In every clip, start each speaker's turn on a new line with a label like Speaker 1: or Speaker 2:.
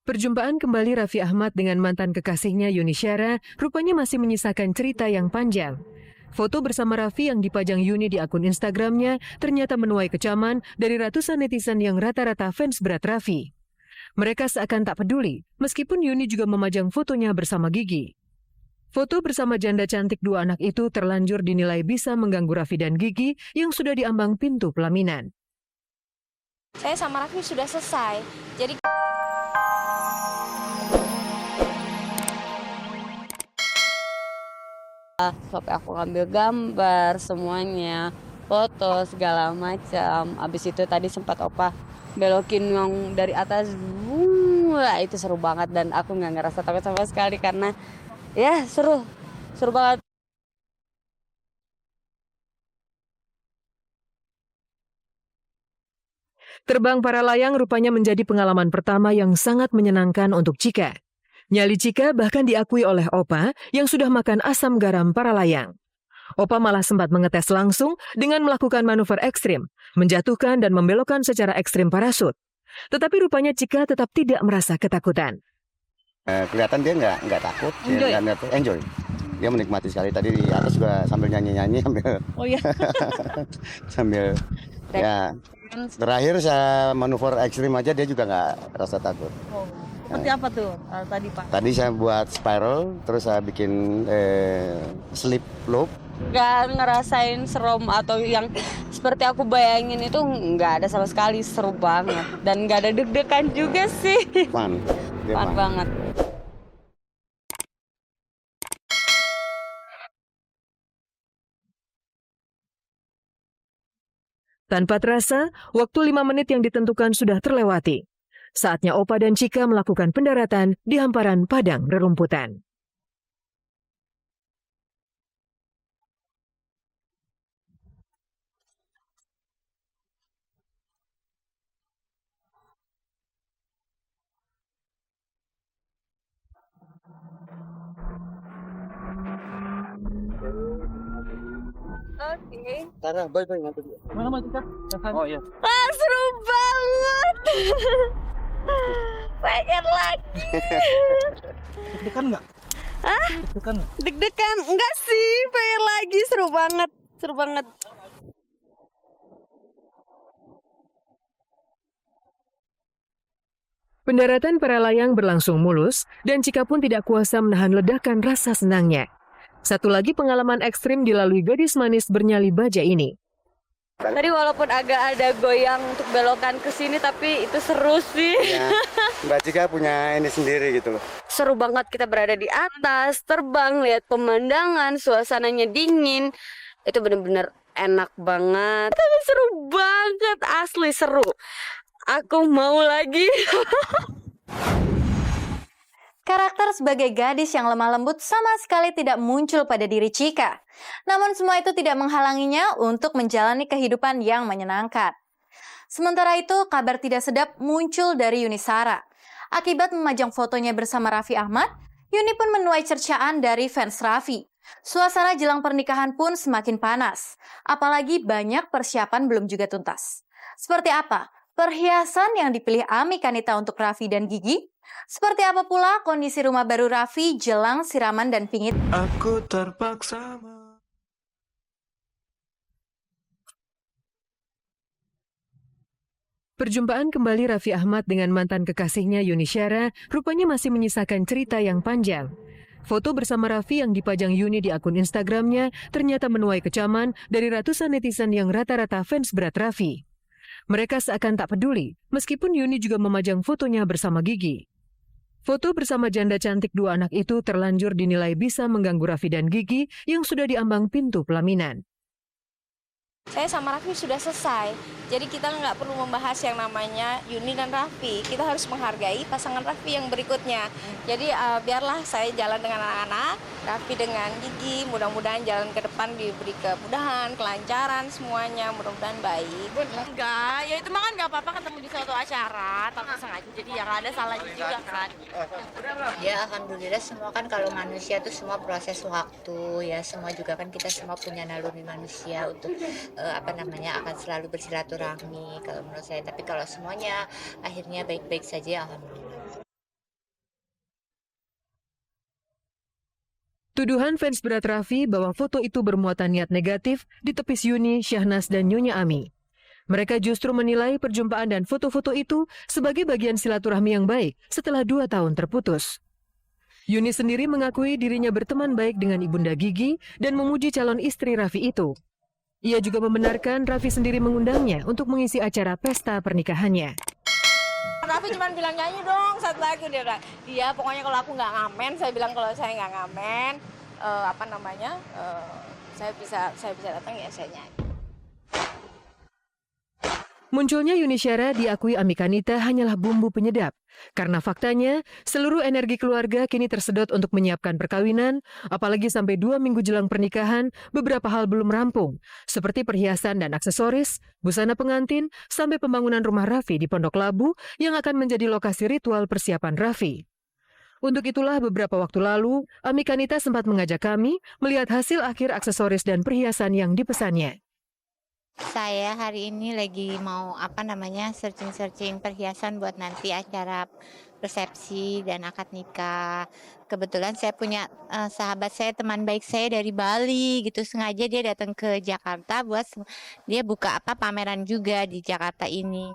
Speaker 1: Perjumpaan kembali Raffi Ahmad dengan mantan kekasihnya Yuni Syara rupanya masih menyisakan cerita yang panjang. Foto bersama Raffi yang dipajang Yuni di akun Instagramnya ternyata menuai kecaman dari ratusan netizen yang rata-rata fans berat Raffi. Mereka seakan tak peduli, meskipun Yuni juga memajang fotonya bersama Gigi. Foto bersama janda cantik dua anak itu terlanjur dinilai bisa mengganggu Raffi dan Gigi yang sudah diambang pintu pelaminan.
Speaker 2: Saya sama Raffi sudah selesai, jadi
Speaker 3: sampai aku ngambil gambar semuanya, foto segala macam. Abis itu tadi sempat opa belokin yang dari atas, wah itu seru banget dan aku nggak ngerasa takut sama sekali karena ya seru banget.
Speaker 1: Terbang para layang rupanya menjadi pengalaman pertama yang sangat menyenangkan untuk Chika. Nyali Chika bahkan diakui oleh Opa yang sudah makan asam garam para layang. Opa malah sempat mengetes langsung dengan melakukan manuver ekstrim, menjatuhkan dan membelokkan secara ekstrim parasut. Tetapi rupanya Chika tetap tidak merasa ketakutan.
Speaker 4: Kelihatan dia nggak takut,
Speaker 3: Enjoy.
Speaker 4: dia enjoy. Dia menikmati sekali tadi di atas juga sambil nyanyi-nyanyi
Speaker 3: Oh iya.
Speaker 4: sambil ya. Terakhir saya manuver ekstrim aja dia juga nggak rasa takut.
Speaker 3: Oh, seperti apa tuh tadi Pak?
Speaker 4: Tadi saya buat spiral, terus saya bikin slip loop.
Speaker 3: Nggak ngerasain serem atau yang seperti aku bayangin itu nggak ada sama sekali, seru banget dan nggak ada deg-degan juga sih.
Speaker 4: Fun. Dia
Speaker 3: Fun
Speaker 4: fun.
Speaker 3: banget.
Speaker 1: Tanpa terasa, waktu 5 menit yang ditentukan sudah terlewati. Saatnya Opa dan Chika melakukan pendaratan di hamparan padang rerumputan.
Speaker 3: Oke.
Speaker 4: Tara, bye nanti.
Speaker 5: Mana mau Tika?
Speaker 4: Oh iya.
Speaker 3: Seru banget. Pengen lagi.
Speaker 5: Deg-degan nggak? Deg-degan nggak?
Speaker 3: Deg-degan enggak sih, pengen lagi, seru banget. Seru banget.
Speaker 1: Pendaratan para layang berlangsung mulus dan Chika pun tidak kuasa menahan ledakan rasa senangnya. Satu lagi pengalaman ekstrim dilalui gadis manis bernyali baja ini.
Speaker 3: Tadi walaupun agak ada goyang untuk belokan ke sini tapi itu seru sih.
Speaker 4: Ya, Mbak Cika punya ini sendiri gitu loh.
Speaker 3: Seru banget kita berada di atas, terbang, lihat pemandangan, suasananya dingin. Itu bener-bener enak banget. Tapi seru banget, asli seru. Aku mau lagi.
Speaker 6: Karakter sebagai gadis yang lemah lembut sama sekali tidak muncul pada diri Chika. Namun semua itu tidak menghalanginya untuk menjalani kehidupan yang menyenangkan. Sementara itu, kabar tidak sedap muncul dari Yuni Syara. Akibat memajang fotonya bersama Raffi Ahmad, Yuni pun menuai cercaan dari fans Raffi. Suasana jelang pernikahan pun semakin panas. Apalagi banyak persiapan belum juga tuntas. Seperti apa perhiasan yang dipilih Ami Kanita untuk Raffi dan Gigi? Seperti apa pula kondisi rumah baru Raffi jelang siraman dan pingit?
Speaker 5: Aku terpaksa.
Speaker 1: Perjumpaan kembali Raffi Ahmad dengan mantan kekasihnya Yuni Syara rupanya masih menyisakan cerita yang panjang. Foto bersama Raffi yang dipajang Yuni di akun Instagramnya ternyata menuai kecaman dari ratusan netizen yang rata-rata fans berat Raffi. Mereka seakan tak peduli, meskipun Yuni juga memajang fotonya bersama Gigi. Foto bersama janda cantik dua anak itu terlanjur dinilai bisa mengganggu Raffi dan Gigi yang sudah diambang pintu pelaminan.
Speaker 2: saya sama Raffi sudah selesai. Jadi kita nggak perlu membahas yang namanya Yuni dan Raffi. Kita harus menghargai pasangan Raffi yang berikutnya. Jadi biarlah saya jalan dengan anak-anak, Raffi dengan Gigi. Mudah-mudahan jalan ke depan diberi kemudahan, kelancaran semuanya. Mudah-mudahan baik.
Speaker 7: Enggak, ya itu mah kan nggak apa-apa ketemu di suatu acara tanpa sengaja, jadi ya nggak ada salahnya juga kan.
Speaker 8: Ya alhamdulillah semua kan kalau manusia tuh semua proses waktu ya, semua juga kan kita semua punya naluri manusia untuk akan selalu bersilaturahmi kalau menurut saya, tapi kalau semuanya akhirnya baik-baik saja alhamdulillah.
Speaker 1: Tuduhan fans berat Raffi bahwa foto itu bermuatan niat negatif ditepis Yuni, Syahnas, dan Nyonya Ami. Mereka justru menilai perjumpaan dan foto-foto itu sebagai bagian silaturahmi yang baik setelah 2 tahun terputus. Yuni sendiri mengakui dirinya berteman baik dengan Ibunda Gigi dan memuji calon istri Raffi itu. Ia juga membenarkan Raffi sendiri mengundangnya untuk mengisi acara pesta pernikahannya.
Speaker 2: Raffi cuma bilang nyanyi dong satu lagu dia pokoknya kalau aku nggak ngamen, saya bilang kalau saya nggak ngamen saya bisa datang ya saya nyanyi.
Speaker 1: Munculnya Yuni Syara diakui Ami Kanita hanyalah bumbu penyedap. Karena faktanya, seluruh energi keluarga kini tersedot untuk menyiapkan perkawinan, apalagi sampai 2 minggu jelang pernikahan, beberapa hal belum rampung, seperti perhiasan dan aksesoris, busana pengantin, sampai pembangunan rumah Raffi di Pondok Labu yang akan menjadi lokasi ritual persiapan Raffi. Untuk itulah beberapa waktu lalu, Ami Kanita sempat mengajak kami melihat hasil akhir aksesoris dan perhiasan yang dipesannya.
Speaker 8: Saya hari ini lagi mau searching perhiasan buat nanti acara resepsi dan akad nikah. Kebetulan saya punya sahabat saya, teman baik saya dari Bali gitu, sengaja dia datang ke Jakarta buat dia buka pameran juga di Jakarta ini.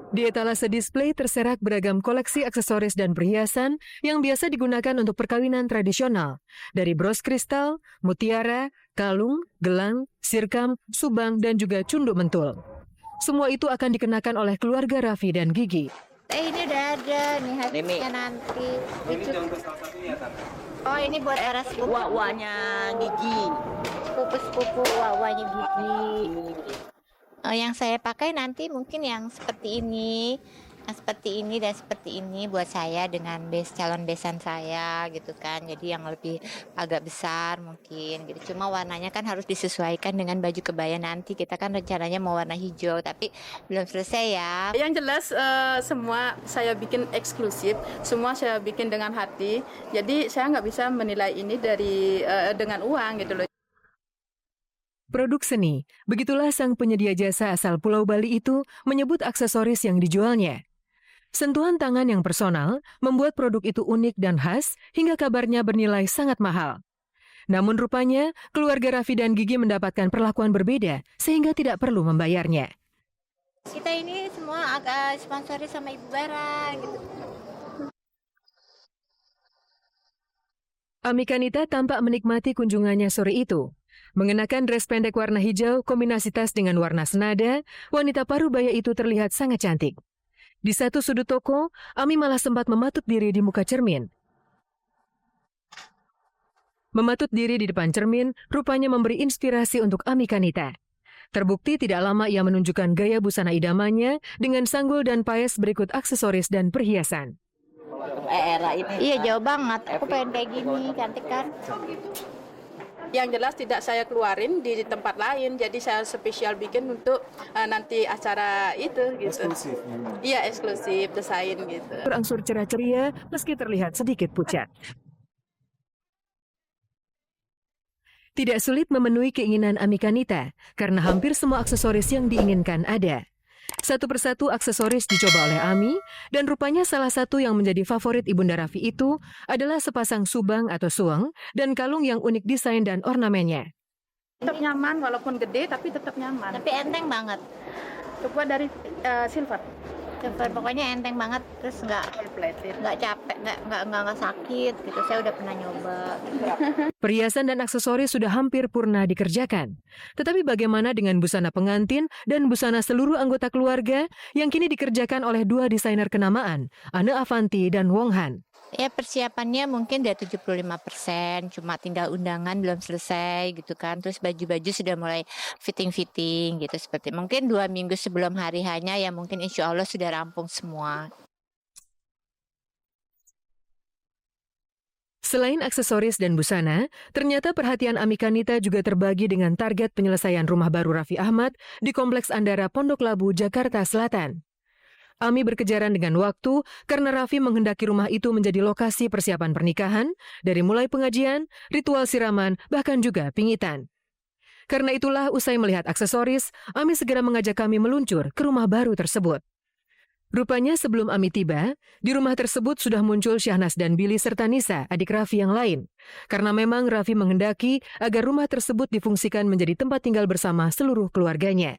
Speaker 1: Di etalase display terserak beragam koleksi aksesoris dan perhiasan yang biasa digunakan untuk perkawinan tradisional, dari bros kristal, mutiara, kalung, gelang, sirkam, subang, dan juga cunduk mentul. Semua itu akan dikenakan oleh keluarga Raffi dan Gigi.
Speaker 8: Ini udah ada nih habisnya nanti. Ini contoh salah satunya, Tante. Oh, ini buat era sepupu.
Speaker 7: Wak-waknya Gigi.
Speaker 8: Sepupu wak-waknya Gigi. Yang saya pakai nanti mungkin yang seperti ini dan seperti ini buat saya dengan calon besan saya gitu kan. Jadi yang lebih agak besar mungkin gitu. Cuma warnanya kan harus disesuaikan dengan baju kebaya nanti. Kita kan rencananya mau warna hijau tapi belum selesai ya.
Speaker 9: Yang jelas semua saya bikin eksklusif, semua saya bikin dengan hati. Jadi saya nggak bisa menilai ini dengan uang gitu loh.
Speaker 1: Produk seni, begitulah sang penyedia jasa asal Pulau Bali itu menyebut aksesoris yang dijualnya. Sentuhan tangan yang personal membuat produk itu unik dan khas hingga kabarnya bernilai sangat mahal. Namun rupanya, keluarga Raffi dan Gigi mendapatkan perlakuan berbeda sehingga tidak perlu membayarnya.
Speaker 8: Kita ini semua agak sponsori sama Ibu Bara gitu.
Speaker 1: Ami Kanita tampak menikmati kunjungannya sore itu. Mengenakan dress pendek warna hijau kombinasi tas dengan warna senada, wanita parubaya itu terlihat sangat cantik. Di satu sudut toko, Ami malah sempat mematut diri di muka cermin. Mematut diri di depan cermin rupanya memberi inspirasi untuk Ami Kanita. Terbukti tidak lama ia menunjukkan gaya busana idamannya dengan sanggul dan paes berikut aksesoris dan perhiasan.
Speaker 7: Era ini.
Speaker 8: Iya, jauh banget. Aku pengen kayak gini, cantik kan?
Speaker 9: Yang jelas tidak saya keluarin di tempat lain, jadi saya spesial bikin untuk nanti acara itu gitu. Eksklusif. Iya, eksklusif desain gitu.
Speaker 1: Berangsur cerah ceria meski terlihat sedikit pucat. Tidak sulit memenuhi keinginan Ami Kanita karena hampir semua aksesoris yang diinginkan ada. Satu persatu aksesoris dicoba oleh Ami, dan rupanya salah satu yang menjadi favorit Ibunda Raffi itu adalah sepasang subang atau suang dan kalung yang unik desain dan ornamennya.
Speaker 9: Tetap nyaman walaupun gede tapi tetap nyaman.
Speaker 8: Tapi enteng banget.
Speaker 9: Terbuat dari silver.
Speaker 8: Pokoknya enteng banget, terus nggak capek, nggak sakit gitu. Saya udah pernah nyoba.
Speaker 1: Perhiasan dan aksesoris sudah hampir purna dikerjakan. Tetapi bagaimana dengan busana pengantin dan busana seluruh anggota keluarga yang kini dikerjakan oleh 2 desainer kenamaan, Anne Avanti dan Wong Han?
Speaker 8: Ya persiapannya mungkin udah 75%, cuma tinggal undangan belum selesai gitu kan. Terus baju-baju sudah mulai fitting-fitting gitu, seperti mungkin 2 minggu sebelum hari hanya ya mungkin insya Allah sudah rampung semua.
Speaker 1: Selain aksesoris dan busana, ternyata perhatian Ami Kanita juga terbagi dengan target penyelesaian rumah baru Raffi Ahmad di Kompleks Andara Pondok Labu, Jakarta Selatan. Ami berkejaran dengan waktu karena Raffi menghendaki rumah itu menjadi lokasi persiapan pernikahan, dari mulai pengajian, ritual siraman, bahkan juga pingitan. Karena itulah usai melihat aksesoris, Ami segera mengajak kami meluncur ke rumah baru tersebut. Rupanya sebelum Ami tiba, di rumah tersebut sudah muncul Syahnas dan Billy serta Nisa, adik Raffi yang lain. Karena memang Raffi menghendaki agar rumah tersebut difungsikan menjadi tempat tinggal bersama seluruh keluarganya.